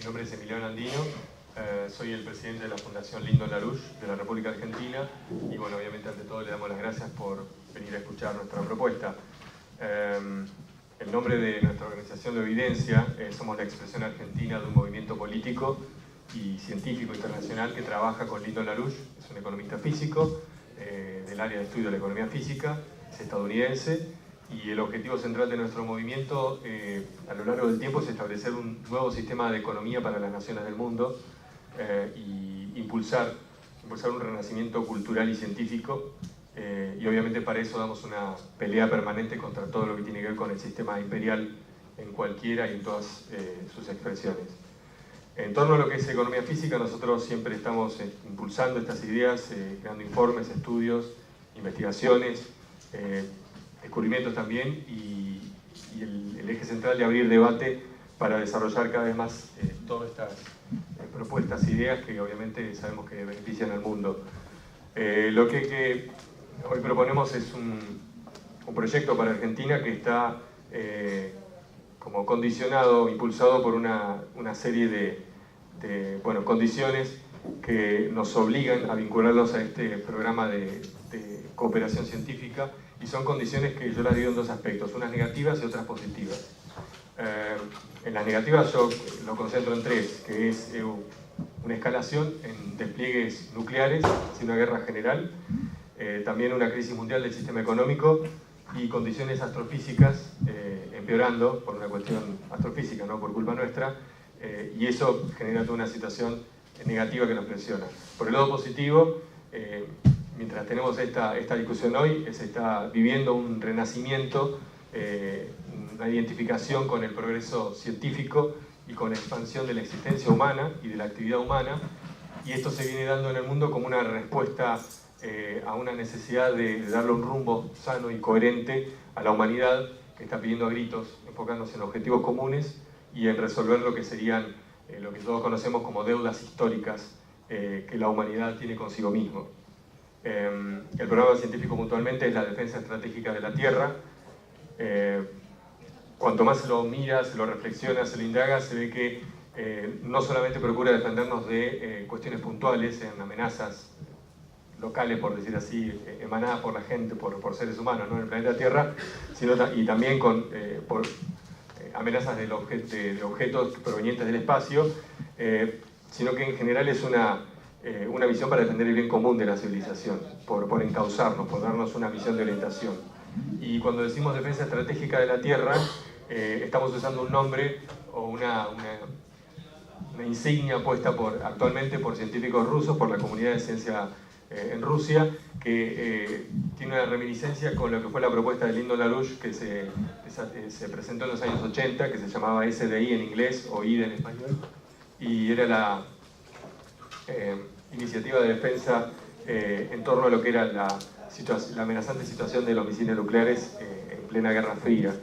Mi nombre es Emiliano Andino, soy el presidente de la Fundación Lyndon LaRouche de la República Argentina y bueno, obviamente ante todo le damos las gracias por venir a escuchar nuestra propuesta. El nombre de nuestra organización lo evidencia, somos la expresión argentina de un movimiento político y científico internacional que trabaja con Lyndon LaRouche, es un economista físico del área de estudio de la economía física, es estadounidense. Y el objetivo central de nuestro movimiento a lo largo del tiempo es establecer un nuevo sistema de economía para las naciones del mundo y impulsar un renacimiento cultural y científico y obviamente para eso damos una pelea permanente contra todo lo que tiene que ver con el sistema imperial en cualquiera y en todas sus expresiones. En torno a lo que es economía física, nosotros siempre estamos impulsando estas ideas, creando informes, estudios, investigaciones, descubrimientos también y el eje central de abrir debate para desarrollar cada vez más todas estas propuestas, ideas que obviamente sabemos que benefician al mundo. Lo que hoy proponemos es un proyecto para Argentina que está como condicionado, impulsado por una serie de condiciones que nos obligan a vincularlos a este programa de cooperación científica. Y son condiciones que yo las divido en dos aspectos, unas negativas y otras positivas. En las negativas yo lo concentro en tres, que es una escalación en despliegues nucleares, sin una guerra general, también una crisis mundial del sistema económico y condiciones astrofísicas empeorando por una cuestión astrofísica, no por culpa nuestra, y eso genera toda una situación negativa que nos presiona. Por el lado positivo, mientras tenemos esta discusión hoy, se está viviendo un renacimiento, una identificación con el progreso científico y con la expansión de la existencia humana y de la actividad humana, y esto se viene dando en el mundo como una respuesta a una necesidad de darle un rumbo sano y coherente a la humanidad que está pidiendo a gritos, enfocándose en objetivos comunes y en resolver lo que serían lo que todos conocemos como deudas históricas que la humanidad tiene consigo mismo. El programa científico puntualmente es la defensa estratégica de la Tierra. Cuanto más se lo mira, se lo reflexiona, se lo indaga, se ve que no solamente procura defendernos de cuestiones puntuales en amenazas locales, por decir así, emanadas por la gente, por seres humanos, ¿no?, en el planeta Tierra, sino y también por amenazas de objetos provenientes del espacio, sino que en general es una visión para defender el bien común de la civilización, por encauzarnos, por darnos una misión de orientación. Y cuando decimos defensa estratégica de la Tierra, estamos usando un nombre o una insignia puesta actualmente por científicos rusos, por la comunidad de ciencia en Rusia, que tiene una reminiscencia con lo que fue la propuesta de Lyndon LaRouche que se presentó en los años 80, que se llamaba SDI en inglés o IDE en español, y era la iniciativa de defensa en torno a lo que era la amenazante situación de los misiles nucleares en plena Guerra Fría.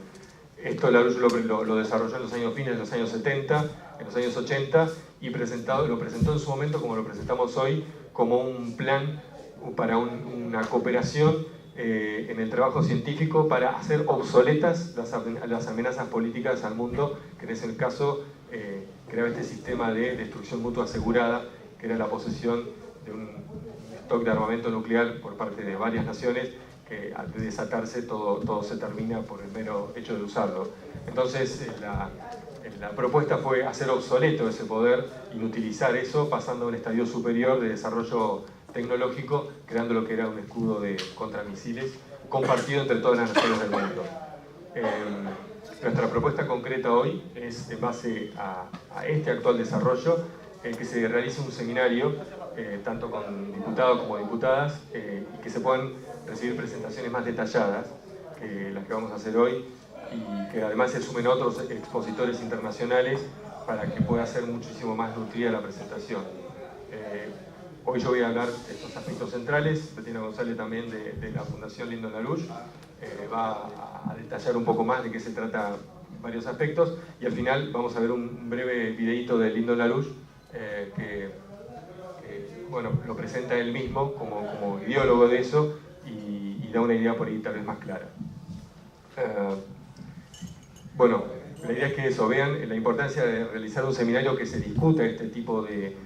Esto LaRouche lo desarrolló en los años fines de los años 70, en los años 80, y lo presentó en su momento, como lo presentamos hoy, como un plan para una cooperación en el trabajo científico para hacer obsoletas las amenazas políticas al mundo, que en ese caso creaba este sistema de destrucción mutua asegurada, que era la posesión de un stock de armamento nuclear por parte de varias naciones, que al desatarse todo se termina por el mero hecho de usarlo. Entonces la propuesta fue hacer obsoleto ese poder, inutilizar eso, pasando a un estadio superior de desarrollo tecnológico, creando lo que era un escudo de contramisiles compartido entre todas las naciones del mundo. Nuestra propuesta concreta hoy es, en base a este actual desarrollo, que se realice un seminario, tanto con diputados como diputadas, y que se puedan recibir presentaciones más detalladas que las que vamos a hacer hoy, y que además se sumen otros expositores internacionales para que pueda ser muchísimo más nutrida la presentación. Hoy yo voy a hablar de estos aspectos centrales. Bettina González, también de la Fundación Lyndon LaRouche, va a detallar un poco más de qué se trata varios aspectos, y al final vamos a ver un breve videíto de Lyndon LaRouche que bueno, lo presenta él mismo como ideólogo de eso y da una idea por ahí tal vez más clara. Bueno, la idea es que eso, vean la importancia de realizar un seminario que se discute este tipo de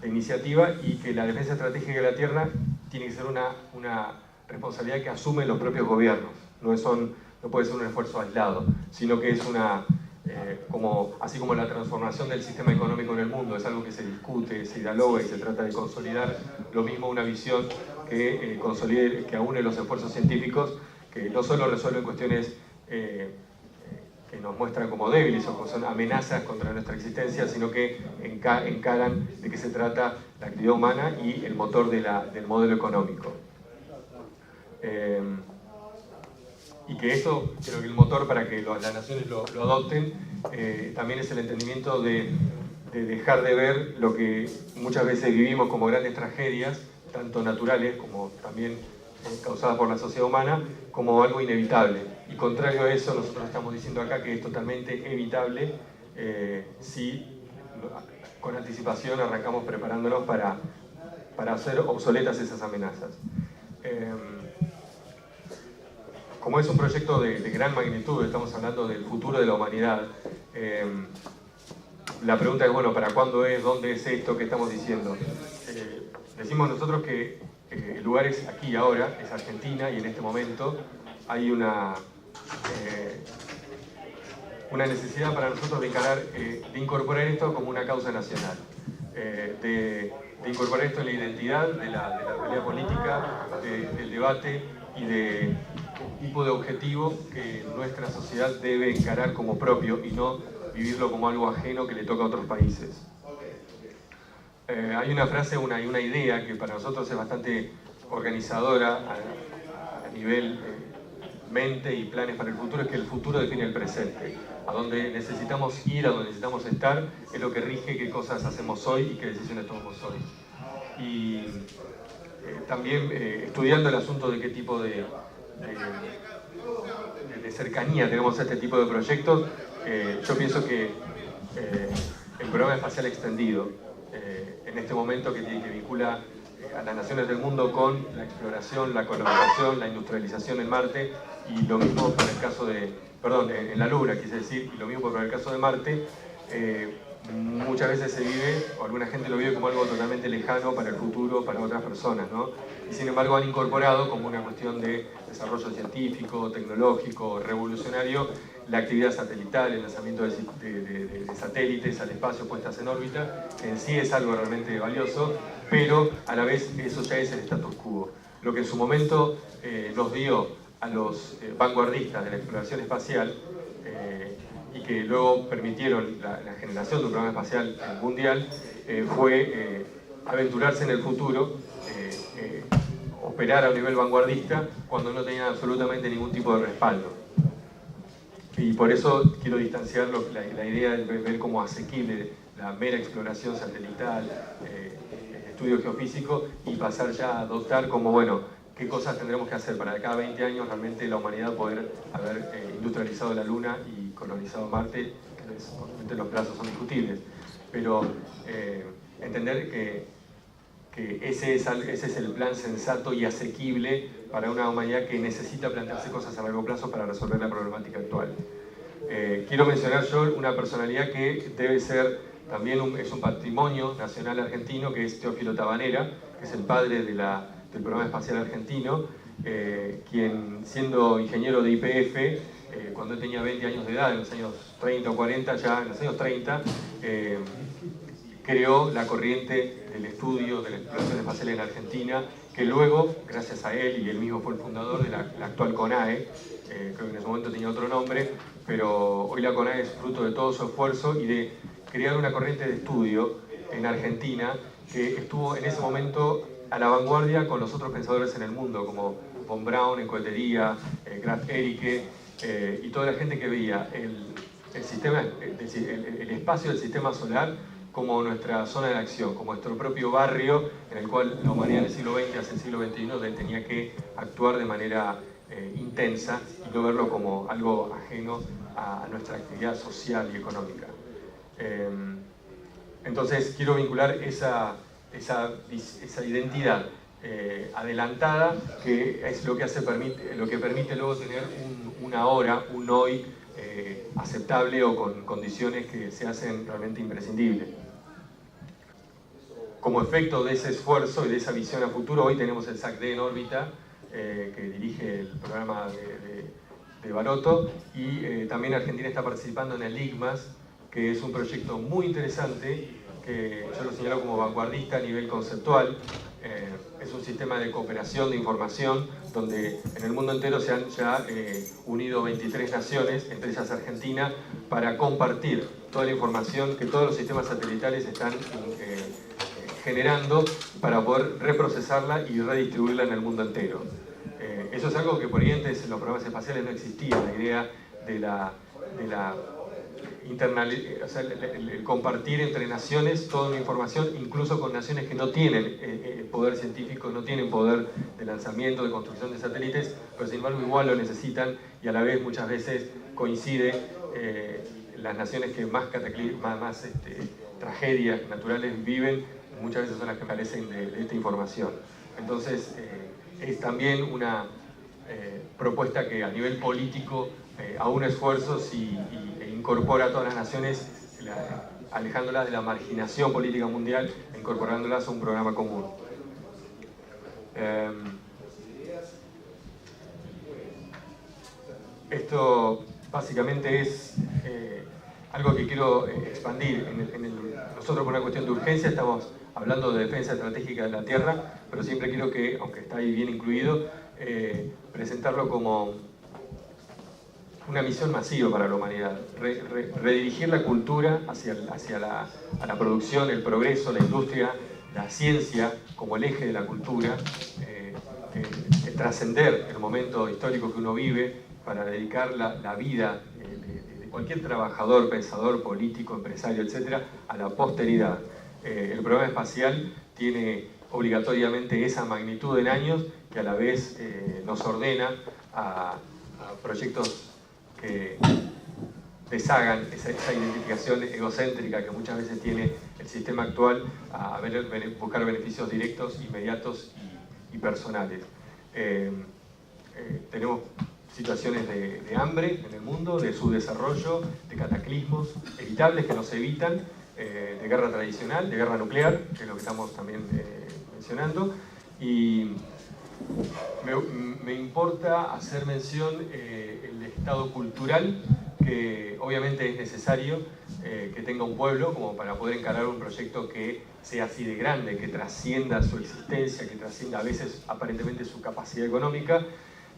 iniciativa, y que la defensa estratégica de la tierra tiene que ser una responsabilidad que asumen los propios gobiernos. No puede ser un esfuerzo aislado, sino que es así como la transformación del sistema económico en el mundo es algo que se discute, se dialoga y se trata de consolidar, lo mismo una visión que consolide, que aúne los esfuerzos científicos, que no solo resuelven cuestiones que nos muestran como débiles o que son amenazas contra nuestra existencia, sino que encaran de qué se trata la actividad humana y el motor del modelo económico. Y que eso, creo que el motor para que las naciones lo adopten, también es el entendimiento de dejar de ver lo que muchas veces vivimos como grandes tragedias, tanto naturales como también causadas por la sociedad humana, como algo inevitable. Y contrario a eso, nosotros estamos diciendo acá que es totalmente evitable si con anticipación arrancamos preparándonos para hacer obsoletas esas amenazas. Como es un proyecto de gran magnitud, estamos hablando del futuro de la humanidad, la pregunta es, bueno, ¿para cuándo es? ¿Dónde es esto? ¿Qué estamos diciendo? Decimos nosotros que el lugar es aquí y ahora, es Argentina, y en este momento hay una necesidad para nosotros de incorporar esto como una causa nacional, de incorporar esto en la identidad de la pelea política, del debate y del tipo de objetivo que nuestra sociedad debe encarar como propio y no vivirlo como algo ajeno que le toca a otros países. Hay una frase, una idea que para nosotros es bastante organizadora a nivel mente y planes para el futuro, es que el futuro define el presente. A donde necesitamos ir, a donde necesitamos estar, es lo que rige qué cosas hacemos hoy y qué decisiones tomamos hoy. Y también estudiando el asunto de qué tipo de cercanía tenemos a este tipo de proyectos, yo pienso que el programa espacial extendido, en este momento que vincula a las naciones del mundo con la exploración, la colonización, la industrialización en Marte, y lo mismo para el caso en la Luna, quise decir, y lo mismo para el caso de Marte, muchas veces se vive, o alguna gente lo vive como algo totalmente lejano para el futuro, para otras personas, ¿no? Y sin embargo han incorporado como una cuestión de desarrollo científico, tecnológico, revolucionario, la actividad satelital, el lanzamiento de satélites al espacio, puestas en órbita, que en sí es algo realmente valioso, pero a la vez eso ya es el status quo. Lo que en su momento nos dio a los vanguardistas de la exploración espacial, y que luego permitieron la generación de un programa espacial mundial, fue aventurarse en el futuro, operar a un nivel vanguardista cuando no tenían absolutamente ningún tipo de respaldo. Y por eso quiero distanciar la idea de ver como asequible la mera exploración satelital, estudio geofísico, y pasar ya a adoptar como, bueno, qué cosas tendremos que hacer para de cada 20 años realmente la humanidad poder haber industrializado la Luna y colonizado Marte, que obviamente los plazos son discutibles, pero entender que ese es el plan sensato y asequible para una humanidad que necesita plantearse cosas a largo plazo para resolver la problemática actual. Quiero mencionar yo una personalidad que debe ser también es un patrimonio nacional argentino, que es Teófilo Tabanera, que es el padre del programa espacial argentino, quien, siendo ingeniero de YPF, cuando él tenía 20 años de edad, en los años 30 o 40, ya en los años 30, creó la corriente del estudio de la exploración espacial en Argentina, que luego, gracias a él, y él mismo fue el fundador de la actual CONAE, creo que en ese momento tenía otro nombre, pero hoy la CONAE es fruto de todo su esfuerzo y de crear una corriente de estudio en Argentina que estuvo en ese momento a la vanguardia con los otros pensadores en el mundo, como von Braun en cohetería, Graf Ericke, y toda la gente que veía el espacio del sistema solar como nuestra zona de acción, como nuestro propio barrio en el cual la humanidad en el siglo XX hacia el siglo XXI tenía que actuar de manera intensa y no verlo como algo ajeno a nuestra actividad social y económica. Entonces quiero vincular esa identidad adelantada, que es lo que permite luego tener un ahora, un hoy aceptable o con condiciones que se hacen realmente imprescindibles. Como efecto de ese esfuerzo y de esa visión a futuro, hoy tenemos el SAC-D en órbita, que dirige el programa de Baroto, y también Argentina está participando en el IGMAS, que es un proyecto muy interesante, que yo lo señalo como vanguardista a nivel conceptual. Es un sistema de cooperación de información donde en el mundo entero se han ya unido 23 naciones, entre ellas Argentina, para compartir toda la información que todos los sistemas satelitales están generando para poder reprocesarla y redistribuirla en el mundo entero. Eso es algo que por ahí antes en los programas espaciales no existía, la idea de la o sea, el compartir entre naciones toda una información, incluso con naciones que no tienen poder científico, no tienen poder de lanzamiento, de construcción de satélites, pero sin embargo igual lo necesitan, y a la vez muchas veces coincide las naciones que más tragedias naturales viven, muchas veces son las que carecen de esta información. Entonces es también una propuesta que a nivel político aúna esfuerzos e incorpora a todas las naciones, alejándolas de la marginación política mundial e incorporándolas a un programa común. Esto básicamente es algo que quiero expandir. Nosotros por una cuestión de urgencia estamos hablando de defensa estratégica de la Tierra, pero siempre quiero que, aunque está ahí bien incluido, presentarlo como una misión masiva para la humanidad. Redirigir la cultura hacia la producción, el progreso, la industria, la ciencia como el eje de la cultura, trascender el momento histórico que uno vive para dedicar la vida de cualquier trabajador, pensador, político, empresario, etc., a la posteridad. El programa espacial tiene obligatoriamente esa magnitud en años que a la vez nos ordena a proyectos que deshagan esa identificación egocéntrica que muchas veces tiene el sistema actual, a buscar beneficios directos, inmediatos y personales. Tenemos situaciones de hambre en el mundo, de subdesarrollo, de cataclismos evitables que no se evitan, de guerra tradicional, de guerra nuclear, que es lo que estamos también mencionando, y me importa hacer mención el estado cultural que obviamente es necesario que tenga un pueblo como para poder encarar un proyecto que sea así de grande, que trascienda su existencia, que trascienda a veces aparentemente su capacidad económica.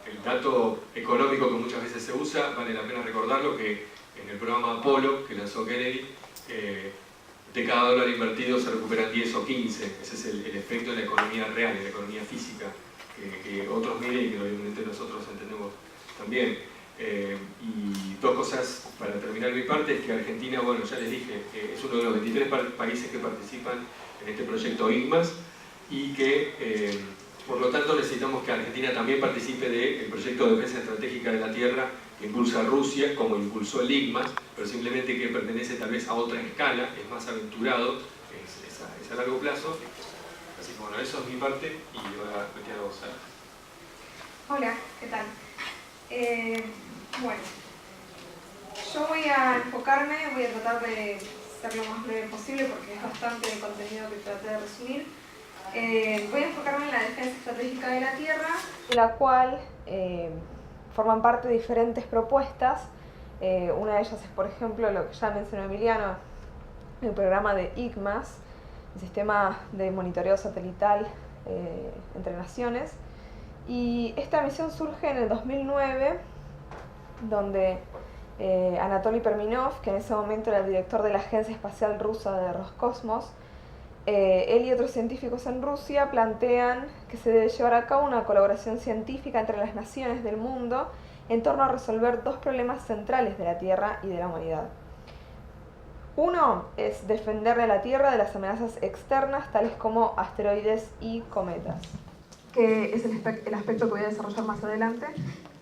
El dato económico que muchas veces se usa, vale la pena recordarlo, que en el programa Apolo que lanzó Kennedy, de cada dólar invertido se recuperan 10 o 15. Ese es el efecto de la economía real, de la economía física, que otros miden y que obviamente nosotros entendemos también. Y dos cosas para terminar mi parte, es que Argentina, bueno, ya les dije, es uno de los 23 países que participan en este proyecto IGMAS, y que por lo tanto necesitamos que Argentina también participe del proyecto de defensa estratégica de la Tierra que impulsa Rusia, como impulsó el IGMAS, pero simplemente que pertenece tal vez a otra escala, es más aventurado, es a largo plazo. Así que bueno, eso es mi parte, y ahora me queda a vos. Hola, ¿qué tal? Bueno, yo voy a enfocarme, voy a tratar de ser lo más breve posible porque es bastante el contenido que traté de resumir. Voy a enfocarme en la defensa estratégica de la Tierra, en la cual forman parte diferentes propuestas. Una de ellas es, por ejemplo, lo que ya mencionó Emiliano, el programa de IGMAS, el sistema de monitoreo satelital entre naciones. Y esta misión surge en el 2009, donde Anatoly Perminov, que en ese momento era el director de la Agencia Espacial Rusa de Roscosmos, él y otros científicos en Rusia plantean que se debe llevar a cabo una colaboración científica entre las naciones del mundo en torno a resolver dos problemas centrales de la Tierra y de la humanidad. Uno es defender a la Tierra de las amenazas externas, tales como asteroides y cometas, que es el aspecto que voy a desarrollar más adelante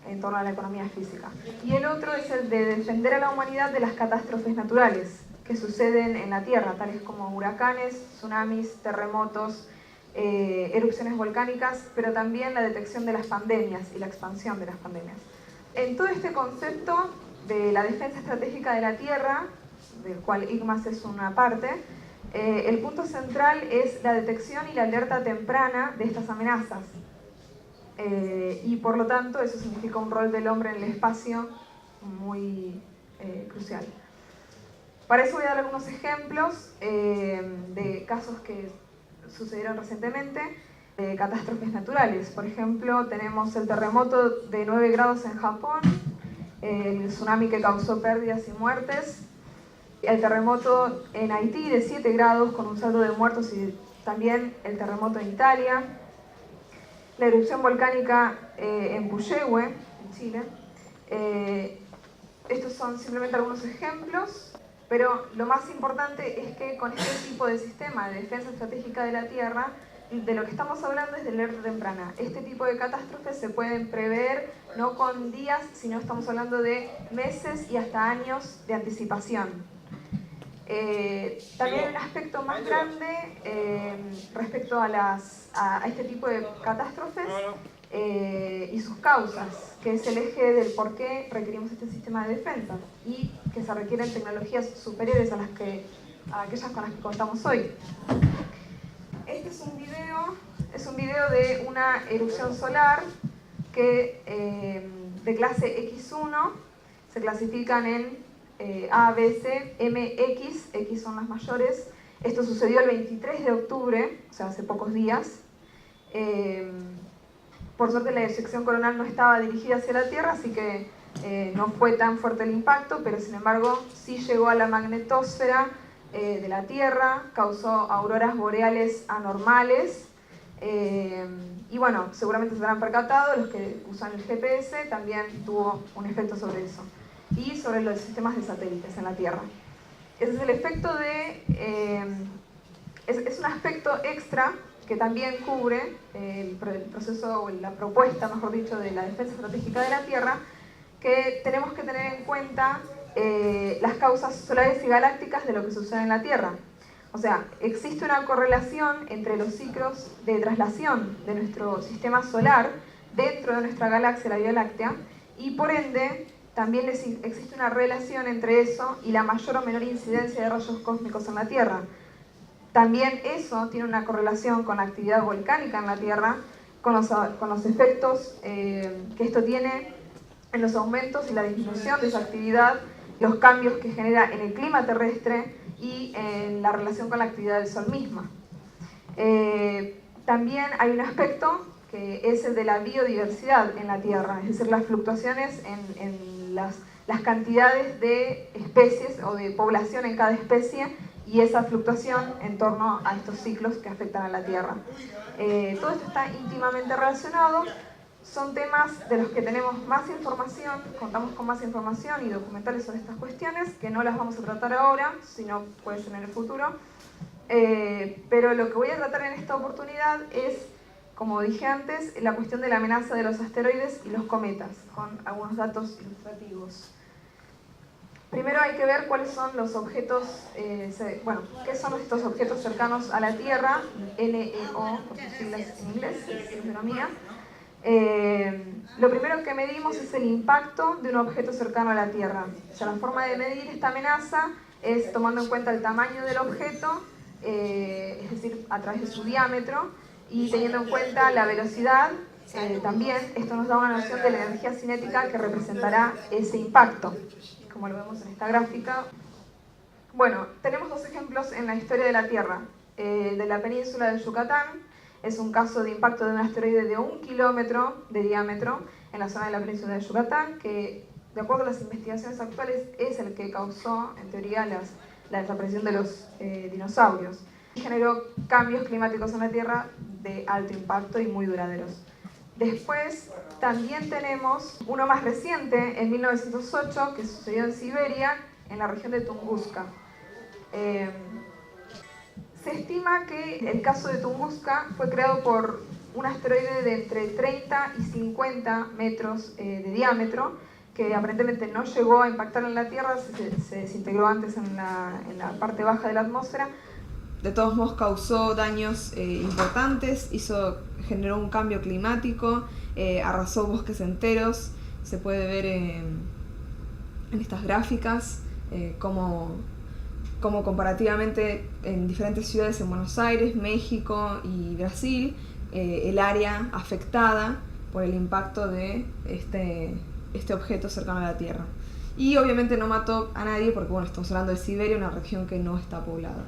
en torno a la economía física. Y el otro es el de defender a la humanidad de las catástrofes naturales que suceden en la Tierra, tales como huracanes, tsunamis, terremotos, erupciones volcánicas, pero también la detección de las pandemias y la expansión de las pandemias. En todo este concepto de la defensa estratégica de la Tierra, del cual ICMAS es una parte, el punto central es la detección y la alerta temprana de estas amenazas. Y por lo tanto eso significa un rol del hombre en el espacio muy crucial. Para eso voy a dar algunos ejemplos de casos que sucedieron recientemente, de catástrofes naturales. Por ejemplo, tenemos el terremoto de 9 grados en Japón, el tsunami que causó pérdidas y muertes, el terremoto en Haití de 7 grados con un saldo de muertos y también el terremoto en Italia, la erupción volcánica en Puyehue, en Chile. Estos son simplemente algunos ejemplos, pero lo más importante es que con este tipo de sistema de defensa estratégica de la Tierra, de lo que estamos hablando es de alerta temprana. Este tipo de catástrofes se pueden prever no con días, sino estamos hablando de meses y hasta años de anticipación. También hay un aspecto más grande respecto a este tipo de catástrofes y sus causas, que es el eje del por qué requerimos este sistema de defensa y que se requieren tecnologías superiores a aquellas con las que contamos hoy. Este es un video de una erupción solar que de clase X1 se clasifican en A, B, C, M, X son las mayores. Esto sucedió el 23 de octubre, o sea, hace pocos días. Por suerte la eyección coronal no estaba dirigida hacia la Tierra, así que no fue tan fuerte el impacto, pero sin embargo sí llegó a la magnetosfera de la Tierra, causó auroras boreales anormales, y bueno, seguramente se habrán percatado, los que usan el GPS también tuvo un efecto sobre eso, y sobre los sistemas de satélites en la Tierra. Ese es el efecto es un aspecto extra que también cubre el proceso, o la propuesta, mejor dicho, de la defensa estratégica de la Tierra, que tenemos que tener en cuenta las causas solares y galácticas de lo que sucede en la Tierra. O sea, existe una correlación entre los ciclos de traslación de nuestro sistema solar dentro de nuestra galaxia, la Vía Láctea, y por ende también existe una relación entre eso y la mayor o menor incidencia de rayos cósmicos en la Tierra. También eso tiene una correlación con la actividad volcánica en la Tierra, con los efectos que esto tiene en los aumentos y la disminución de esa actividad, los cambios que genera en el clima terrestre y en la relación con la actividad del Sol misma. También hay un aspecto que es el de la biodiversidad en la Tierra, es decir, las fluctuaciones en las cantidades de especies o de población en cada especie y esa fluctuación en torno a estos ciclos que afectan a la Tierra. Todo esto está íntimamente relacionado. Son temas de los que tenemos más información, contamos con más información y documentales sobre estas cuestiones, que no las vamos a tratar ahora, sino puede ser en el futuro. Pero lo que voy a tratar en esta oportunidad es, como dije antes, la cuestión de la amenaza de los asteroides y los cometas, con algunos datos ilustrativos. Primero hay que ver cuáles son los objetos, qué son estos objetos cercanos a la Tierra, LEO, por sus siglas en inglés, es denomina. Lo primero que medimos es el impacto de un objeto cercano a la Tierra. O sea, la forma de medir esta amenaza es tomando en cuenta el tamaño del objeto, es decir, a través de su diámetro, y teniendo en cuenta la velocidad. También esto nos da una noción de la energía cinética que representará ese impacto, como lo vemos en esta gráfica. Bueno, tenemos dos ejemplos en la historia de la Tierra. De la península de Yucatán, es un caso de impacto de un asteroide de 1 kilómetro de diámetro en la zona de la península de Yucatán, que de acuerdo a las investigaciones actuales es el que causó, en teoría, la desaparición de los dinosaurios. Y generó cambios climáticos en la Tierra de alto impacto y muy duraderos. Después también tenemos uno más reciente, en 1908, que sucedió en Siberia, en la región de Tunguska. Se estima que el caso de Tunguska fue creado por un asteroide de entre 30 y 50 metros de diámetro, que aparentemente no llegó a impactar en la Tierra, se desintegró antes en la parte baja de la atmósfera. De todos modos causó daños importantes, generó un cambio climático, arrasó bosques enteros. Se puede ver gráficas cómo comparativamente en diferentes ciudades en Buenos Aires, México y Brasil, el área afectada por el impacto de este objeto cercano a la Tierra. Y obviamente no mató a nadie porque, bueno, estamos hablando de Siberia, una región que no está poblada.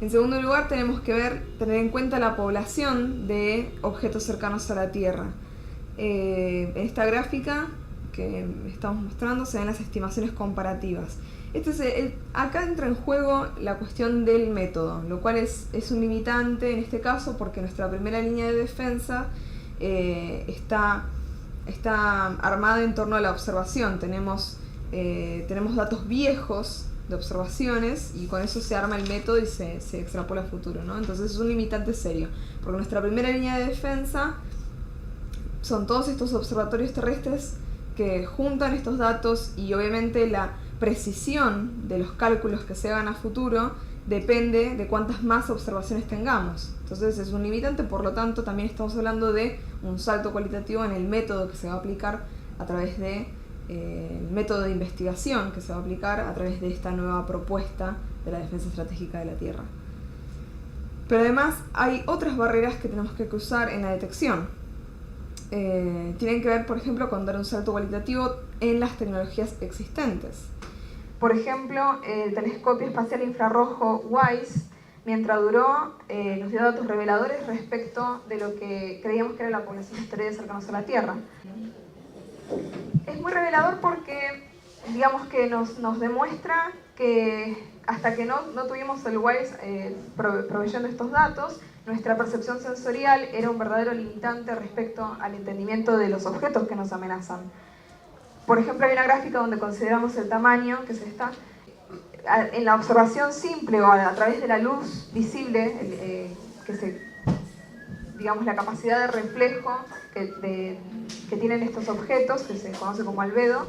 En segundo lugar, tenemos que tener en cuenta la población de objetos cercanos a la Tierra. En esta gráfica que estamos mostrando se ven las estimaciones comparativas. Acá entra en juego la cuestión del método, lo cual es un limitante en este caso porque nuestra primera línea de defensa está armada en torno a la observación. Tenemos datos viejos de observaciones y con eso se arma el método y se extrapola a futuro, ¿no? Entonces es un limitante serio, porque nuestra primera línea de defensa son todos estos observatorios terrestres que juntan estos datos y obviamente la precisión de los cálculos que se hagan a futuro depende de cuántas más observaciones tengamos. Entonces es un limitante, por lo tanto también estamos hablando de un salto cualitativo en el método que se va a aplicar a través de el método de investigación que se va a aplicar a través de esta nueva propuesta de la defensa estratégica de la Tierra. Pero además hay otras barreras que tenemos que cruzar en la detección. Tienen que ver, por ejemplo, con dar un salto cualitativo en las tecnologías existentes. Por ejemplo, el telescopio espacial infrarrojo WISE, mientras duró, nos dio datos reveladores respecto de lo que creíamos que era la población de asteroides cercanos a la Tierra. Es muy revelador porque, digamos que nos demuestra que hasta que no tuvimos el WISE proveyendo estos datos, nuestra percepción sensorial era un verdadero limitante respecto al entendimiento de los objetos que nos amenazan. Por ejemplo, hay una gráfica donde consideramos el tamaño, que es esta. En la observación simple o a través de la luz visible, digamos, la capacidad de reflejo que tienen estos objetos, que se conoce como albedo,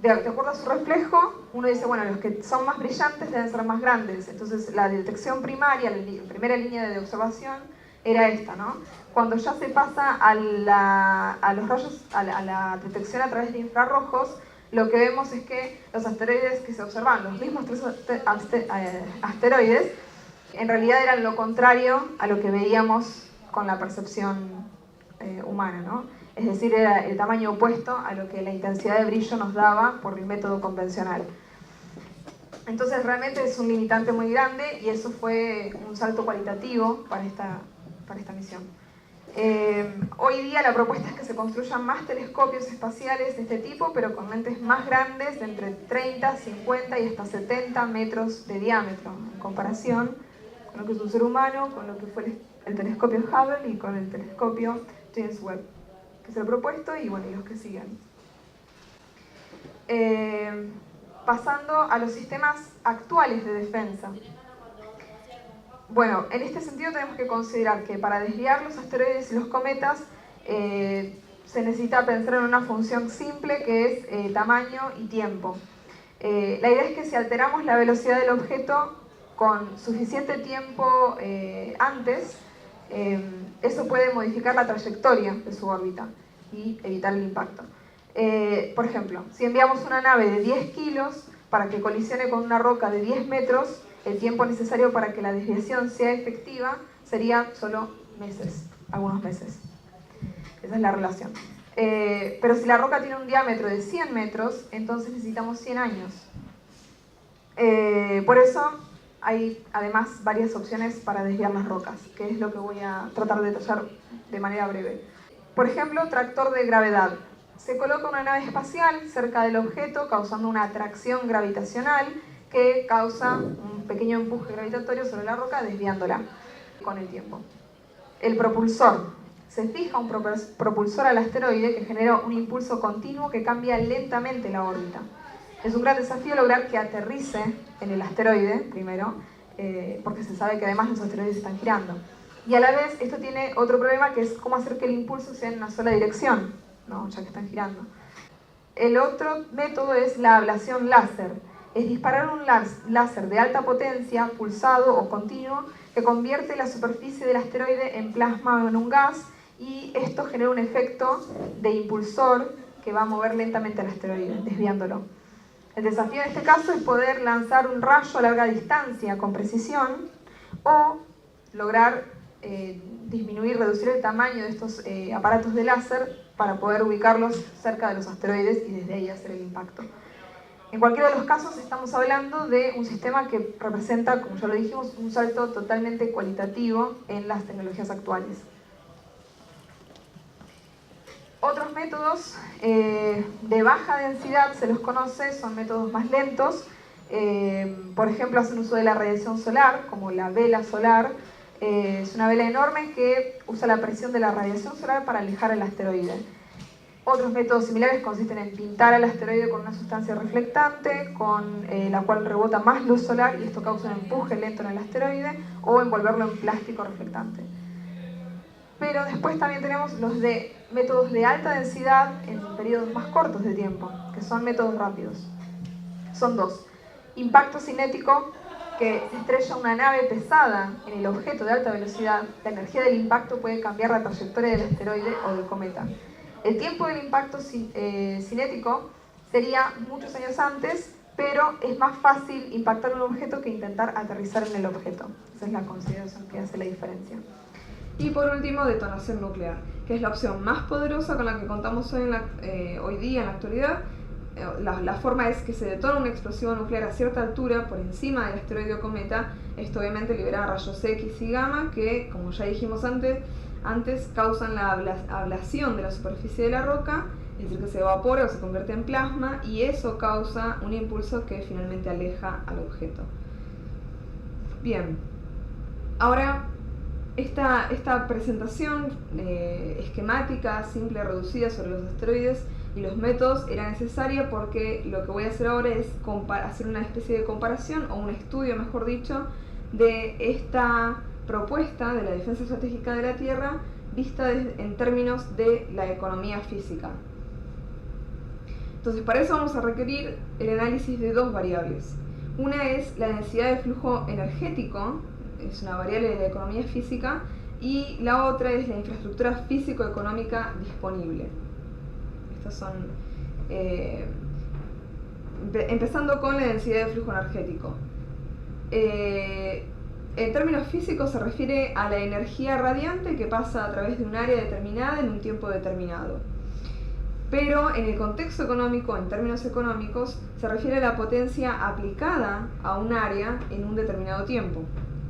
de acuerdo a su reflejo, uno dice, bueno, los que son más brillantes deben ser más grandes. Entonces, la detección primaria, la primera línea de observación, era esta, ¿no? Cuando ya se pasa a la detección a través de infrarrojos, lo que vemos es que los asteroides que se observan, los mismos tres asteroides, en realidad eran lo contrario a lo que veíamos con la percepción humana, ¿no? Es decir, era el tamaño opuesto a lo que la intensidad de brillo nos daba por el método convencional. Entonces realmente es un limitante muy grande y eso fue un salto cualitativo para esta misión. Hoy día la propuesta es que se construyan más telescopios espaciales de este tipo, pero con lentes más grandes, de entre 30, 50 y hasta 70 metros de diámetro, en comparación con lo que es un ser humano, con lo que fue el telescopio Hubble y con el telescopio James Webb, que se lo he propuesto, y bueno, y los que siguen. Pasando a los sistemas actuales de defensa. Bueno, en este sentido tenemos que considerar que para desviar los asteroides y los cometas se necesita pensar en una función simple que es tamaño y tiempo. La idea es que si alteramos la velocidad del objeto con suficiente tiempo antes, eso puede modificar la trayectoria de su órbita y evitar el impacto. Por ejemplo, si enviamos una nave de 10 kilos para que colisione con una roca de 10 metros, el tiempo necesario para que la desviación sea efectiva sería solo meses, algunos meses. Esa es la relación. Pero si la roca tiene un diámetro de 100 metros, entonces necesitamos 100 años. Por eso hay además varias opciones para desviar las rocas, que es lo que voy a tratar de detallar de manera breve. Por ejemplo, tractor de gravedad. Se coloca una nave espacial cerca del objeto causando una atracción gravitacional que causa un pequeño empuje gravitatorio sobre la roca, desviándola con el tiempo. El propulsor. Se fija un propulsor al asteroide que genera un impulso continuo que cambia lentamente la órbita. Es un gran desafío lograr que aterrice en el asteroide, primero, porque se sabe que además los asteroides están girando. Y a la vez, esto tiene otro problema, que es cómo hacer que el impulso sea en una sola dirección, ¿no? Ya que están girando. El otro método es la ablación láser. Es disparar un láser de alta potencia, pulsado o continuo, que convierte la superficie del asteroide en plasma o en un gas, y esto genera un efecto de impulsor que va a mover lentamente al asteroide, desviándolo. El desafío en este caso es poder lanzar un rayo a larga distancia con precisión o lograr reducir el tamaño de estos aparatos de láser para poder ubicarlos cerca de los asteroides y desde ahí hacer el impacto. En cualquiera de los casos estamos hablando de un sistema que representa, como ya lo dijimos, un salto totalmente cualitativo en las tecnologías actuales. Otros métodos de baja densidad se los conoce, son métodos más lentos. Por ejemplo, hacen uso de la radiación solar, como la vela solar. Es una vela enorme que usa la presión de la radiación solar para alejar al asteroide. Otros métodos similares consisten en pintar al asteroide con una sustancia reflectante, con la cual rebota más luz solar y esto causa un empuje lento en el asteroide, o envolverlo en plástico reflectante. Pero después también tenemos los de métodos de alta densidad en periodos más cortos de tiempo, que son métodos rápidos. Son dos. Impacto cinético, que se estrella una nave pesada en el objeto de alta velocidad. La energía del impacto puede cambiar la trayectoria del asteroide o del cometa. El tiempo del impacto cinético sería muchos años antes, pero es más fácil impactar un objeto que intentar aterrizar en el objeto. Esa es la consideración que hace la diferencia. Y por último, detonación nuclear, que es la opción más poderosa con la que contamos hoy día en la actualidad. La forma es que se detona una explosión nuclear a cierta altura por encima del asteroide o cometa. Esto obviamente libera rayos X y gamma que, como ya dijimos antes causan la ablación de la superficie de la roca, es decir, que se evapora o se convierte en plasma, y eso causa un impulso que finalmente aleja al objeto. Bien, ahora esta presentación esquemática, simple, reducida sobre los asteroides y los métodos era necesaria porque lo que voy a hacer ahora es hacer una especie de comparación, o un estudio mejor dicho, de esta propuesta de la defensa estratégica de la Tierra vista en términos de la economía física. Entonces, para eso vamos a requerir el análisis de dos variables. Una es la densidad de flujo energético, es una variable de la economía física, y la otra es la infraestructura físico-económica disponible. Estas son, empezando con la densidad de flujo energético. En términos físicos se refiere a la energía radiante que pasa a través de un área determinada en un tiempo determinado. Pero en el contexto económico, en términos económicos, se refiere a la potencia aplicada a un área en un determinado tiempo.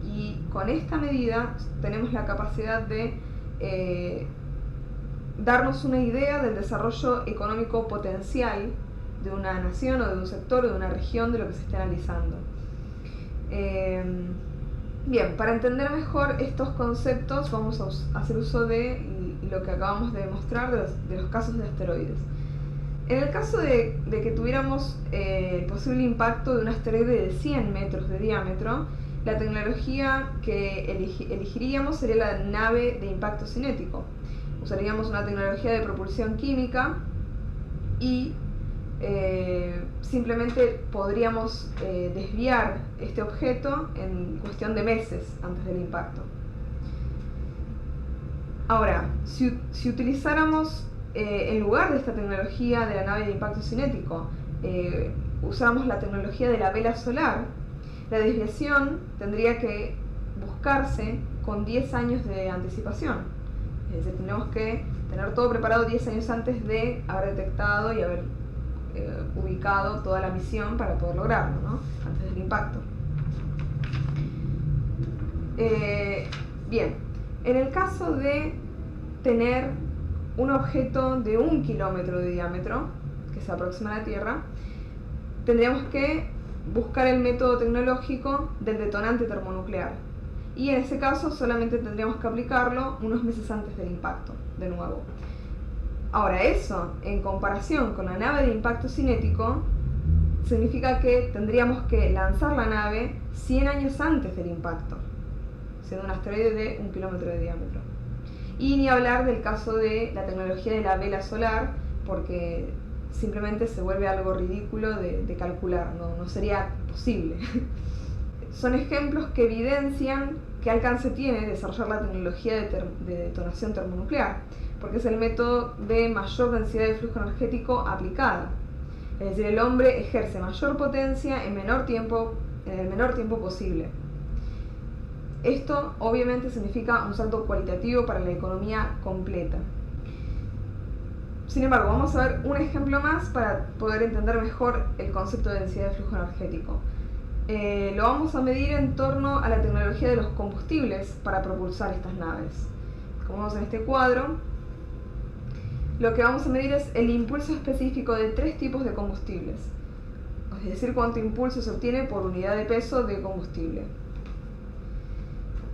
Y con esta medida tenemos la capacidad de darnos una idea del desarrollo económico potencial de una nación o de un sector o de una región de lo que se está analizando. Bien, para entender mejor estos conceptos vamos a hacer uso de lo que acabamos de demostrar de los casos de asteroides. En el caso de que tuviéramos el posible impacto de un asteroide de 100 metros de diámetro, la tecnología que elegiríamos sería la nave de impacto cinético. Usaríamos una tecnología de propulsión química y simplemente podríamos desviar este objeto en cuestión de meses antes del impacto. Ahora, si utilizáramos en lugar de esta tecnología de la nave de impacto cinético, usáramos la tecnología de la vela solar, la desviación tendría que buscarse con 10 años de anticipación. Es decir, tendríamos que tener todo preparado 10 años antes de haber detectado y haber ubicado toda la misión para poder lograrlo, ¿no? Antes del impacto. Bien, en el caso de tener un objeto de 1 kilómetro de diámetro que se aproxima a la Tierra, tendríamos que buscar el método tecnológico del detonante termonuclear, y en ese caso solamente tendríamos que aplicarlo unos meses antes del impacto, de nuevo. Ahora, eso en comparación con la nave de impacto cinético significa que tendríamos que lanzar la nave 100 años antes del impacto, siendo un asteroide de 1 kilómetro de diámetro. Y ni hablar del caso de la tecnología de la vela solar, porque simplemente se vuelve algo ridículo de calcular, no sería posible. Son ejemplos que evidencian qué alcance tiene desarrollar la tecnología de detonación termonuclear. porque es el método de mayor densidad de flujo energético aplicada. Es decir, el hombre ejerce mayor potencia en el menor tiempo posible. Esto obviamente significa un salto cualitativo para la economía completa. Sin embargo, vamos a ver un ejemplo más para poder entender mejor el concepto de densidad de flujo energético. Lo vamos a medir en torno a la tecnología de los combustibles para propulsar estas naves. Como vemos en este cuadro, lo que vamos a medir es el impulso específico de 3 tipos de combustibles, es decir, cuánto impulso se obtiene por unidad de peso de combustible.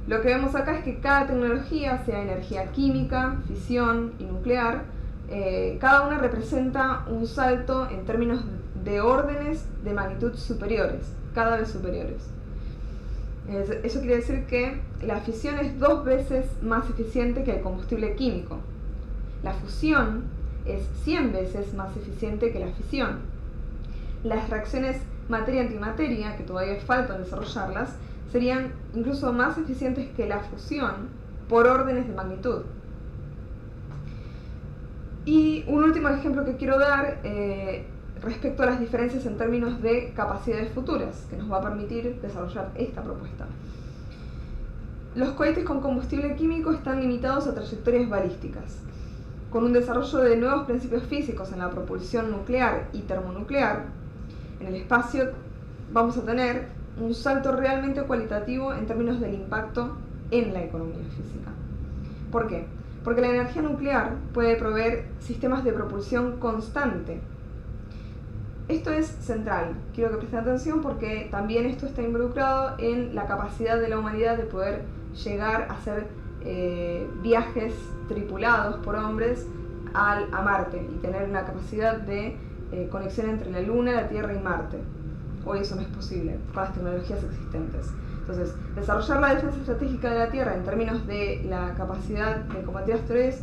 Lo que vemos acá es que cada tecnología, sea energía química, fisión y nuclear, cada una representa un salto en términos de órdenes de magnitud superiores, cada vez superiores. Eso quiere decir que la fisión es 2 veces más eficiente que el combustible químico. La fusión es 100 veces más eficiente que la fisión. Las reacciones materia-antimateria, que todavía falta desarrollarlas, serían incluso más eficientes que la fusión por órdenes de magnitud. Y un último ejemplo que quiero dar respecto a las diferencias en términos de capacidades futuras, que nos va a permitir desarrollar esta propuesta. Los cohetes con combustible químico están limitados a trayectorias balísticas. Con un desarrollo de nuevos principios físicos en la propulsión nuclear y termonuclear, en el espacio vamos a tener un salto realmente cualitativo en términos del impacto en la economía física. ¿Por qué? Porque la energía nuclear puede proveer sistemas de propulsión constante. Esto es central, quiero que presten atención porque también esto está involucrado en la capacidad de la humanidad de poder llegar a hacer viajes tripulados por hombres a Marte y tener una capacidad de conexión entre la Luna, la Tierra y Marte. Hoy eso no es posible con las tecnologías existentes. Entonces, desarrollar la defensa estratégica de la Tierra en términos de la capacidad de combatir asteroides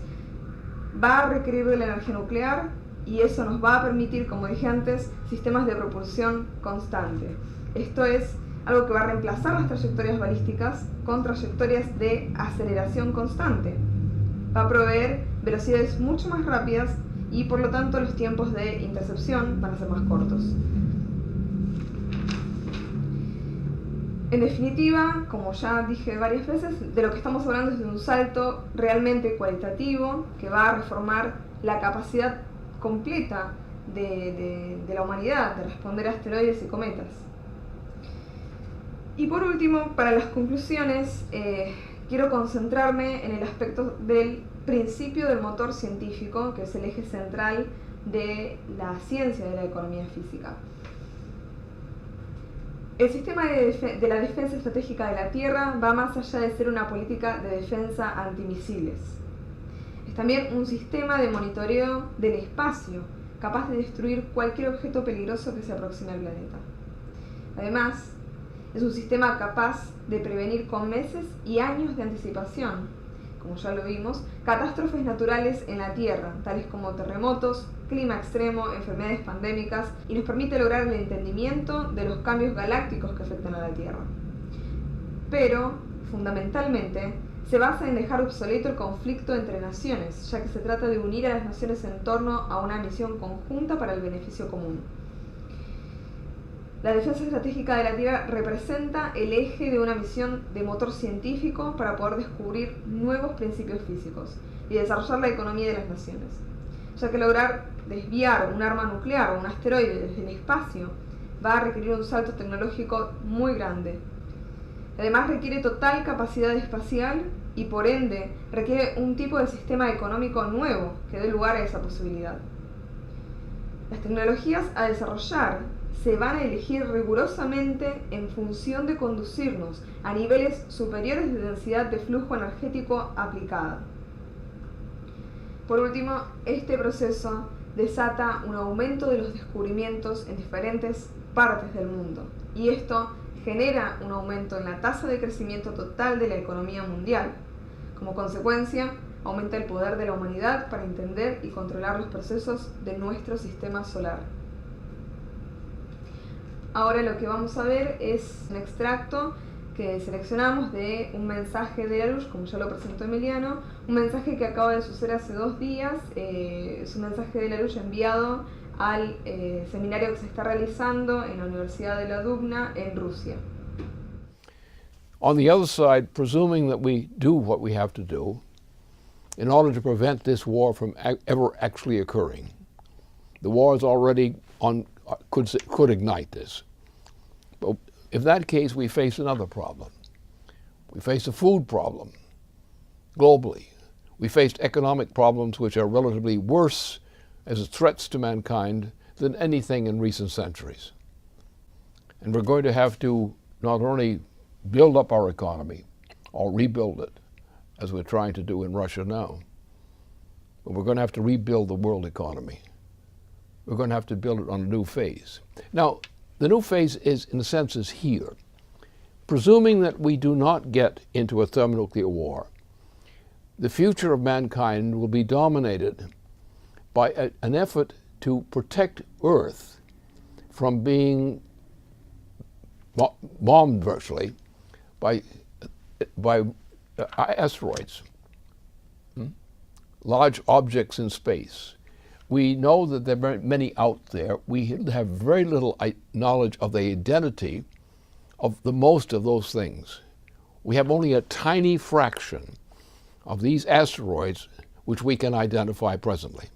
va a requerir de la energía nuclear y eso nos va a permitir, como dije antes, sistemas de propulsión constante. Esto es algo que va a reemplazar las trayectorias balísticas con trayectorias de aceleración constante. Va a proveer velocidades mucho más rápidas y por lo tanto los tiempos de intercepción van a ser más cortos. En definitiva, como ya dije varias veces, de lo que estamos hablando es de un salto realmente cualitativo que va a reformar la capacidad completa de la humanidad de responder a asteroides y cometas. Y por último, para las conclusiones, quiero concentrarme en el aspecto del principio del motor científico, que es el eje central de la ciencia de la economía física. El sistema de la defensa estratégica de la Tierra va más allá de ser una política de defensa antimisiles. Es también un sistema de monitoreo del espacio, capaz de destruir cualquier objeto peligroso que se aproxime al planeta. Además, es un sistema capaz de prevenir con meses y años de anticipación, como ya lo vimos, catástrofes naturales en la Tierra, tales como terremotos, clima extremo, enfermedades pandémicas, y nos permite lograr el entendimiento de los cambios galácticos que afectan a la Tierra. Pero, fundamentalmente, se basa en dejar obsoleto el conflicto entre naciones, ya que se trata de unir a las naciones en torno a una misión conjunta para el beneficio común. La defensa estratégica de la Tierra representa el eje de una misión de motor científico para poder descubrir nuevos principios físicos y desarrollar la economía de las naciones, ya que lograr desviar un arma nuclear o un asteroide desde el espacio va a requerir un salto tecnológico muy grande. Además requiere total capacidad espacial y por ende requiere un tipo de sistema económico nuevo que dé lugar a esa posibilidad. Las tecnologías a desarrollar se van a elegir rigurosamente en función de conducirnos a niveles superiores de densidad de flujo energético aplicada. Por último, este proceso desata un aumento de los descubrimientos en diferentes partes del mundo y esto genera un aumento en la tasa de crecimiento total de la economía mundial. Como consecuencia, aumenta el poder de la humanidad para entender y controlar los procesos de nuestro sistema solar. Ahora lo que vamos a ver es un extracto que seleccionamos de un mensaje de Larouche, como ya lo presentó Emiliano, un mensaje que acaba de suceder hace 2 días, es un mensaje de Larouche enviado al seminario que se está realizando en la Universidad de la Dubna en Rusia. On the other side, presuming that we do what we have to do in order to prevent this war from ever actually occurring. The war is already on, could ignite this. But if that case, we face another problem. We face a food problem globally. We face economic problems which are relatively worse as threats to mankind than anything in recent centuries. And we're going to have to not only build up our economy or rebuild it, as we're trying to do in Russia now, but we're going to have to rebuild the world economy. We're going to have to build it on a new phase. Now, the new phase is, in a sense, is here. Presuming that we do not get into a thermonuclear war, the future of mankind will be dominated by an effort to protect Earth from being bombed virtually by asteroids, large objects in space. We know that there are many out there. We have very little knowledge of the identity of the most of those things. We have only a tiny fraction of these asteroids which we can identify presently.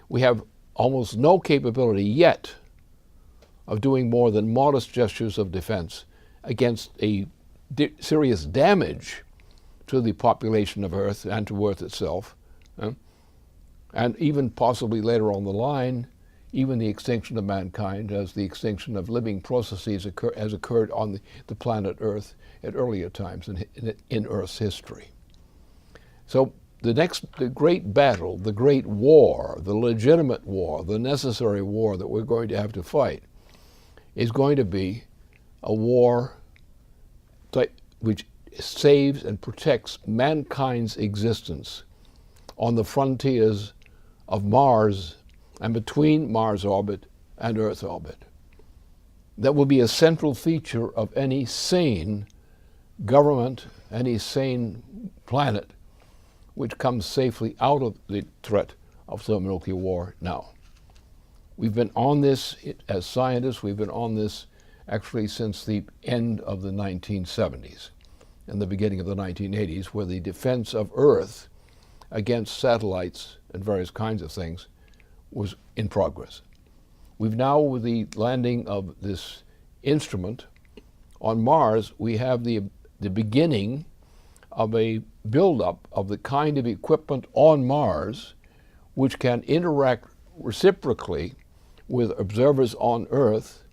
We have almost no capability yet of doing more than modest gestures of defense against a serious damage to the population of Earth and to Earth itself, and even possibly later on the line, even the extinction of mankind, as the extinction of living processes has occurred on the planet Earth at earlier times in Earth's history. So the great battle, the great war, the legitimate war, the necessary war that we're going to have to fight is going to be a war which saves and protects mankind's existence on the frontiers of Mars and between Mars orbit and Earth orbit. That will be a central feature of any sane government, any sane planet which comes safely out of the threat of thermonuclear war now. We've been on this as scientists, we've been on this actually since the end of the 1970s and the beginning of the 1980s, where the defense of Earth against satellites and various kinds of things was in progress. We've now, with the landing of this instrument on Mars, we have the beginning of a buildup of the kind of equipment on Mars which can interact reciprocally with observers on Earth,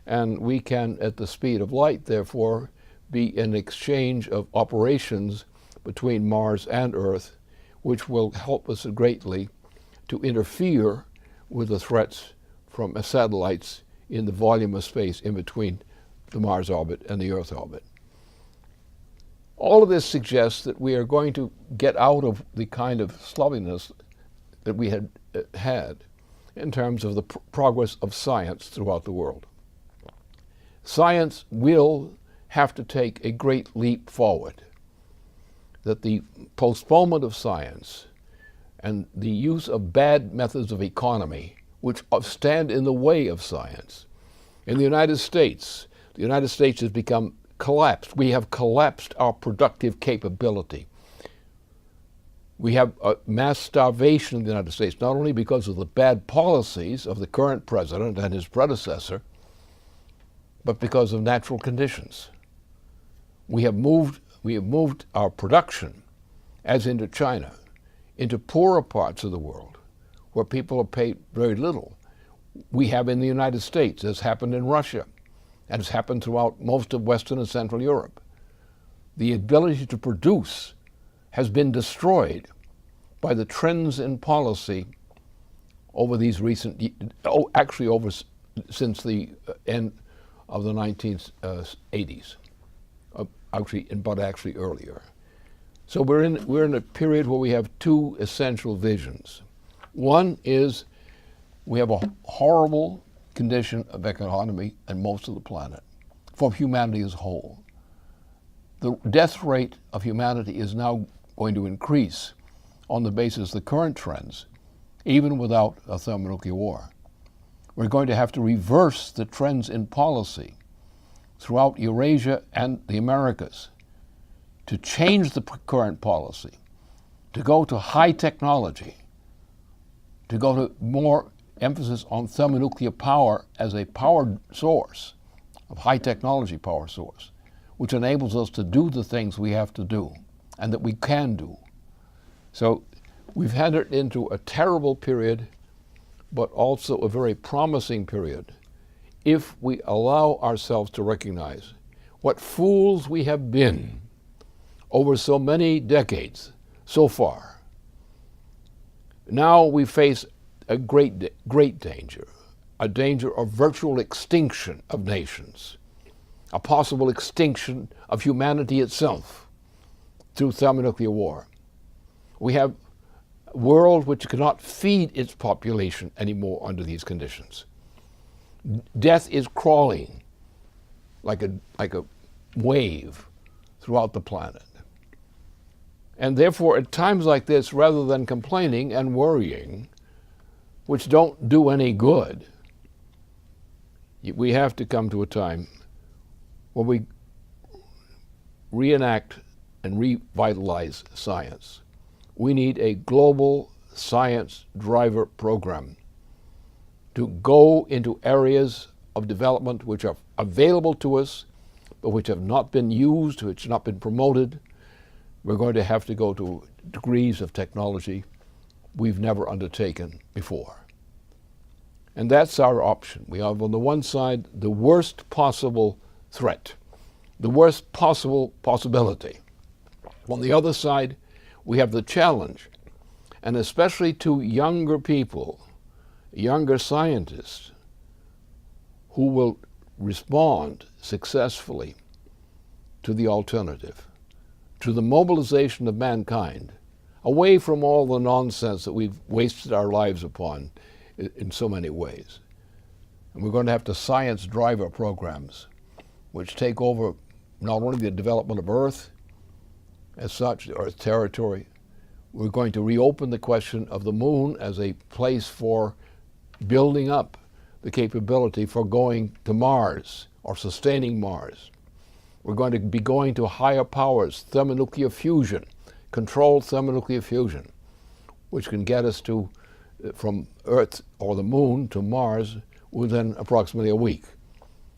and we can, at the speed of light, therefore, be an exchange of operations between Mars and Earth, which will help us greatly to interfere with the threats from satellites in the volume of space in between the Mars orbit and the Earth orbit. All of this suggests that we are going to get out of the kind of sloppiness that we had in terms of the progress of science throughout the world. Science will have to take a great leap forward. That the postponement of science and the use of bad methods of economy, which stand in the way of science. In the United States has become collapsed. We have collapsed our productive capability. We have mass starvation in the United States, not only because of the bad policies of the current president and his predecessor, but because of natural conditions. We have moved our production, as into China, into poorer parts of the world where people are paid very little. We have in the United States, as happened in Russia, and has happened throughout most of Western and Central Europe. The ability to produce has been destroyed by the trends in policy over these recent, since the end of the 1980s. Actually earlier. So we're in a period where we have two essential visions. One is we have a horrible condition of economy in most of the planet for humanity as a whole. the death rate of humanity is now going to increase on the basis of the current trends, even without a thermonuclear war. We're going to have to reverse the trends in policy throughout Eurasia and the Americas to change the current policy, to go to high technology, to go to more emphasis on thermonuclear power as a power source, of high technology power source, which enables us to do the things we have to do and that we can do. So we've entered into a terrible period, but also a very promising period if we allow ourselves to recognize what fools we have been over so many decades so far. Now we face a great danger, a danger of virtual extinction of nations, a possible extinction of humanity itself through thermonuclear war. We have a world which cannot feed its population anymore under these conditions. Death is crawling like a wave throughout the planet. And therefore, at times like this, rather than complaining and worrying, which don't do any good, we have to come to a time where we reenact and revitalize science. We need a global science driver program to go into areas of development which are available to us, but which have not been used, which have not been promoted. We're going to have to go to degrees of technology we've never undertaken before. And that's our option. We have on the one side the worst possible threat, the worst possible possibility. On the other side, we have the challenge, and especially to younger people, younger scientists, who will respond successfully to the alternative, to the mobilization of mankind, away from all the nonsense that we've wasted our lives upon in so many ways. And we're going to have to science drive our programs, which take over not only the development of Earth as such, Earth territory. We're going to reopen the question of the moon as a place for building up the capability for going to Mars or sustaining Mars. We're going to be going to higher powers, thermonuclear fusion, controlled thermonuclear fusion, which can get us to from Earth or the moon to Mars within approximately a week.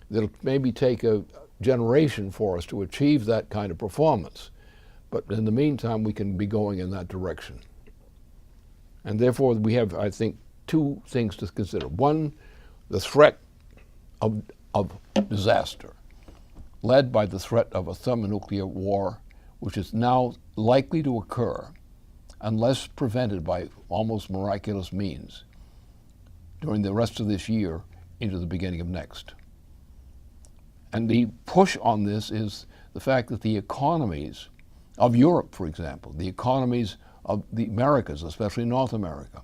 It'll maybe take a generation for us to achieve that kind of performance, but in the meantime we can be going in that direction. And therefore we have, I think, two things to consider. One, the threat of disaster, led by the threat of a thermonuclear war, which is now likely to occur unless prevented by almost miraculous means during the rest of this year into the beginning of next. And the push on this is the fact that the economies of Europe, for example, the economies of the Americas, especially North America,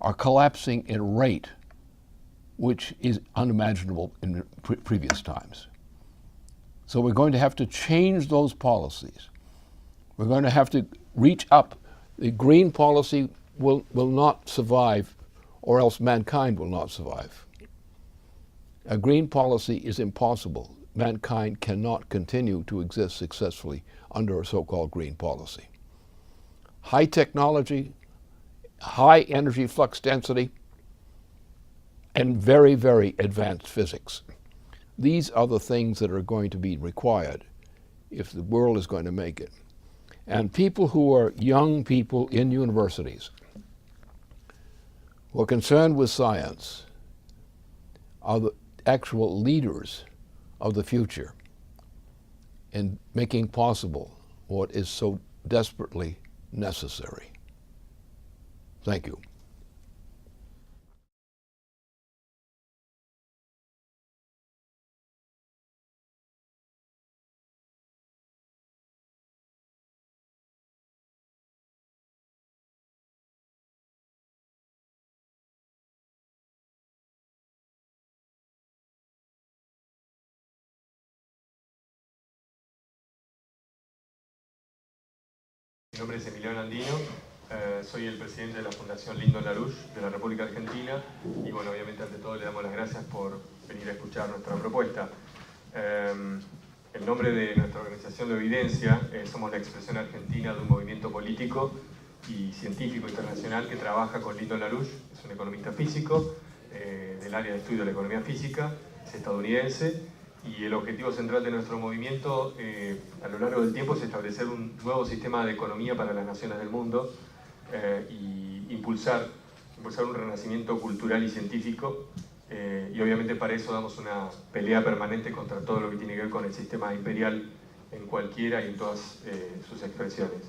are collapsing at a rate which is unimaginable in previous times. So we're going to have to change those policies. We're going to have to reach up. The green policy will not survive, or else mankind will not survive. A green policy is impossible. Mankind cannot continue to exist successfully under a so-called green policy. High technology, high energy flux density, and very, very advanced physics. These are the things that are going to be required if the world is going to make it. And people who are young people in universities who are concerned with science are the actual leaders of the future in making possible what is so desperately necessary. Thank you. Mi nombre es Emiliano Andino, soy el presidente de la Fundación Lyndon LaRouche de la República Argentina y bueno, obviamente ante todo le damos las gracias por venir a escuchar nuestra propuesta. El nombre de nuestra organización lo evidencia, somos la expresión argentina de un movimiento político y científico internacional que trabaja con Lyndon LaRouche, es un economista físico del área de estudio de la economía física, es estadounidense. Y el objetivo central de nuestro movimiento a lo largo del tiempo es establecer un nuevo sistema de economía para las naciones del mundo y impulsar un renacimiento cultural y científico y obviamente para eso damos una pelea permanente contra todo lo que tiene que ver con el sistema imperial en cualquiera y en todas sus expresiones.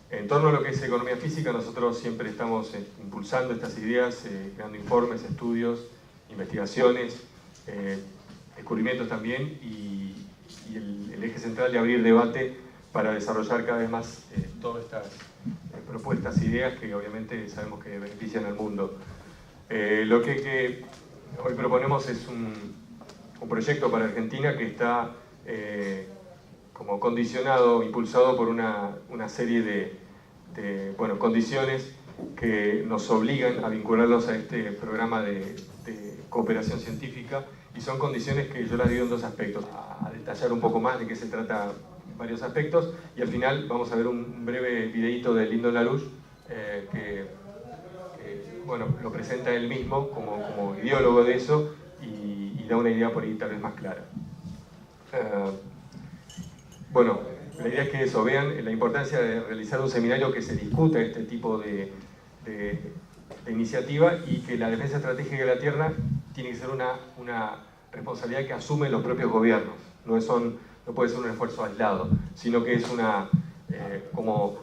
En torno a lo que es economía física, nosotros siempre estamos impulsando estas ideas, creando informes, estudios, investigaciones, descubrimientos también y el eje central de abrir debate para desarrollar cada vez más todas estas propuestas e ideas que obviamente sabemos que benefician al mundo. Lo que hoy proponemos es un proyecto para Argentina que está como condicionado, impulsado por una serie de condiciones que nos obligan a vincularlos a este programa de cooperación científica. Y son condiciones que yo las divido en dos aspectos, a detallar un poco más de qué se trata varios aspectos, y al final vamos a ver un breve videíto de Lyndon LaRouche que lo presenta él mismo como ideólogo de eso y da una idea por ahí tal vez más clara. La idea es que eso, vean la importancia de realizar un seminario que se discuta este tipo de iniciativa y que la defensa estratégica de la tierra tiene que ser una responsabilidad que asumen los propios gobiernos. No puede ser un esfuerzo aislado, sino que es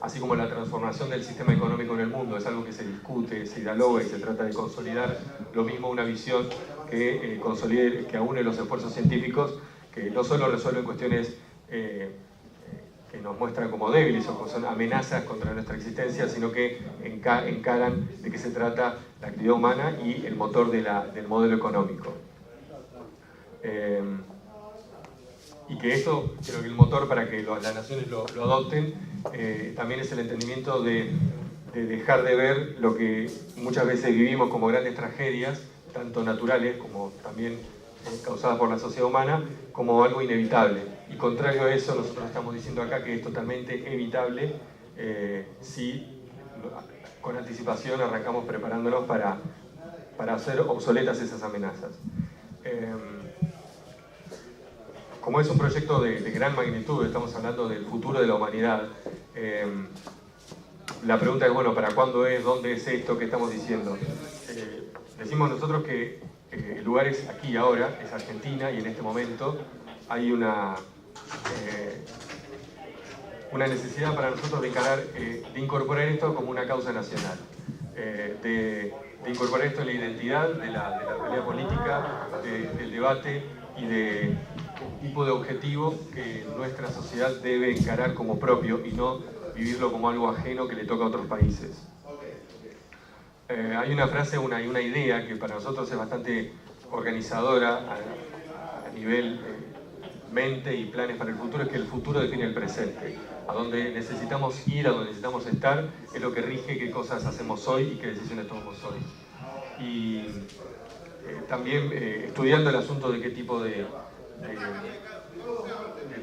así como la transformación del sistema económico en el mundo es algo que se discute, se dialoga y se trata de consolidar, lo mismo una visión que consolide, que aúne los esfuerzos científicos, que no solo resuelven cuestiones que nos muestran como débiles o que son amenazas contra nuestra existencia, sino que encaran de qué se trata la actividad humana y el motor del modelo económico. Y que esto, creo que el motor para que las naciones lo adopten, también es el entendimiento de dejar de ver lo que muchas veces vivimos como grandes tragedias, tanto naturales como también causadas por la sociedad humana, como algo inevitable. Y contrario a eso, nosotros estamos diciendo acá que es totalmente evitable si con anticipación arrancamos preparándonos para hacer obsoletas esas amenazas. Como es un proyecto de gran magnitud, estamos hablando del futuro de la humanidad, la pregunta es, ¿para cuándo es? ¿Dónde es esto? ¿Qué estamos diciendo? Decimos nosotros que el lugar es aquí y ahora, es Argentina, y en este momento hay una necesidad para nosotros de incorporar esto como una causa nacional, de incorporar esto en la identidad de la realidad política, del debate y de un tipo de objetivo que nuestra sociedad debe encarar como propio y no vivirlo como algo ajeno que le toca a otros países. Hay una frase, una idea que para nosotros es bastante organizadora a nivel mente y planes para el futuro, es que el futuro define el presente. A donde necesitamos ir, a donde necesitamos estar, es lo que rige qué cosas hacemos hoy y qué decisiones tomamos hoy. Y también estudiando el asunto de qué tipo de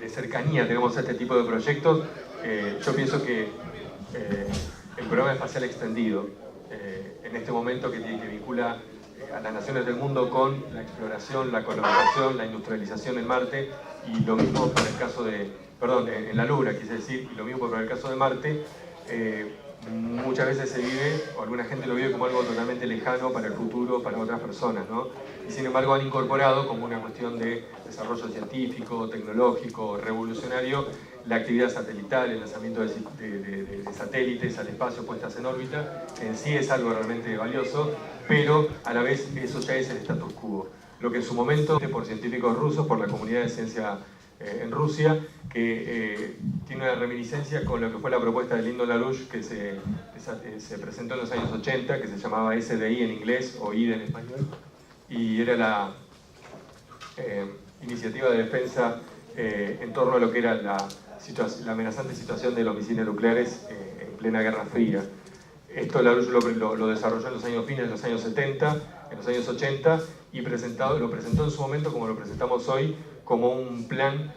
cercanía tenemos a este tipo de proyectos, yo pienso que el programa espacial extendido, en este momento que vincula a las naciones del mundo con la exploración, la colaboración, la industrialización en Marte, y lo mismo para el caso en la Luna, quise decir, y lo mismo para el caso de Marte, muchas veces se vive, o alguna gente lo vive como algo totalmente lejano para el futuro, para otras personas, ¿no? Y sin embargo han incorporado como una cuestión de desarrollo científico, tecnológico, revolucionario, la actividad satelital, el lanzamiento de satélites al espacio, puestas en órbita, que en sí es algo realmente valioso, pero a la vez eso ya es el status quo. Lo que en su momento, por científicos rusos, por la comunidad de ciencia en Rusia, que tiene una reminiscencia con lo que fue la propuesta de Lyndon LaRouche que se presentó en los años 80, que se llamaba SDI en inglés o IDE en español, y era la iniciativa de defensa en torno a lo que era la la amenazante situación de los misiles nucleares en plena Guerra Fría. Esto LaRouche lo desarrolló en los años fines de los años 70, en los años 80, y lo presentó en su momento, como lo presentamos hoy, como un plan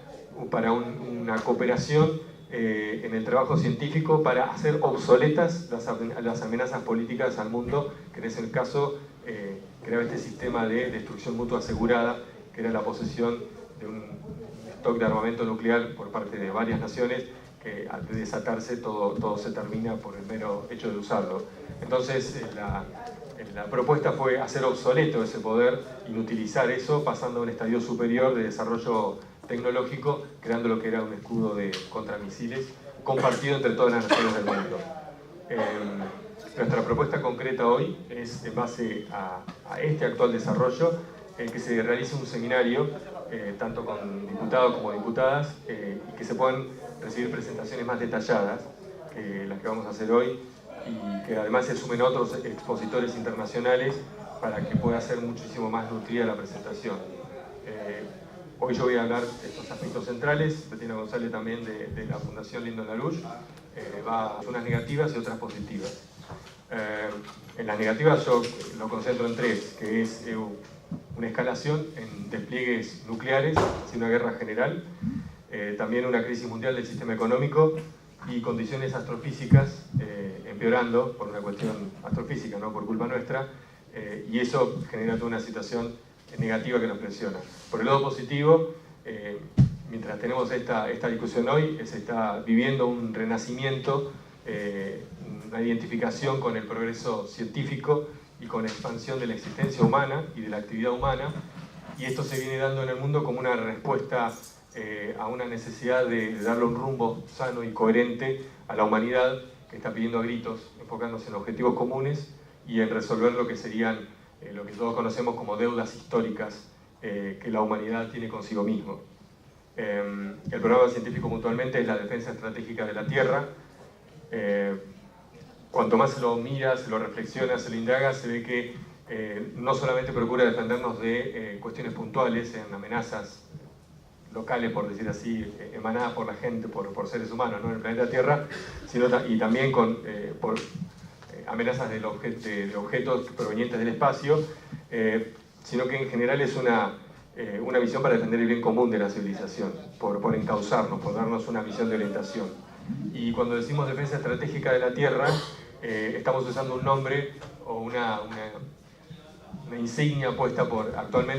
para una cooperación en el trabajo científico para hacer obsoletas las amenazas políticas al mundo, que en ese caso creaba este sistema de destrucción mutua asegurada, que era la posesión de un stock de armamento nuclear por parte de varias naciones, que al desatarse todo se termina por el mero hecho de usarlo. Entonces la propuesta fue hacer obsoleto ese poder, inutilizar eso, pasando a un estadio superior de desarrollo tecnológico, creando lo que era un escudo de contramisiles compartido entre todas las naciones del mundo. Nuestra propuesta concreta hoy es, en base a este actual desarrollo, que se realice un seminario, tanto con diputados como diputadas, y que se puedan recibir presentaciones más detalladas que las que vamos a hacer hoy, y que además se sumen otros expositores internacionales para que pueda ser muchísimo más nutrida la presentación. Hoy yo voy a hablar de estos aspectos centrales. Bettina González también de la Fundación Lyndon LaRouche va a unas negativas y otras positivas. En las negativas yo lo concentro en tres, que es una escalación en despliegues nucleares hacia una guerra general, también una crisis mundial del sistema económico y condiciones astrofísicas empeorando por una cuestión astrofísica, no por culpa nuestra, y eso genera toda una situación negativa que nos presiona. Por el lado positivo, mientras tenemos esta discusión hoy, se está viviendo un renacimiento, una identificación con el progreso científico y con la expansión de la existencia humana y de la actividad humana, y esto se viene dando en el mundo como una respuesta a una necesidad de darle un rumbo sano y coherente a la humanidad, que está pidiendo a gritos, enfocándose en objetivos comunes y en resolver lo que serían lo que todos conocemos como deudas históricas que la humanidad tiene consigo mismo. El programa científico puntualmente es la defensa estratégica de la Tierra. Cuanto más se lo mira, se lo reflexiona, se lo indaga, se ve que no solamente procura defendernos de cuestiones puntuales en amenazas locales, por decir así, emanadas por la gente, por seres humanos, ¿no?, en el planeta Tierra, sino y también por amenazas de objetos provenientes del espacio, sino que en general es una visión para defender el bien común de la civilización, por encauzarnos, por darnos una misión de orientación. Y cuando decimos defensa estratégica de la Tierra, estamos usando un nombre o una insignia puesta actualmente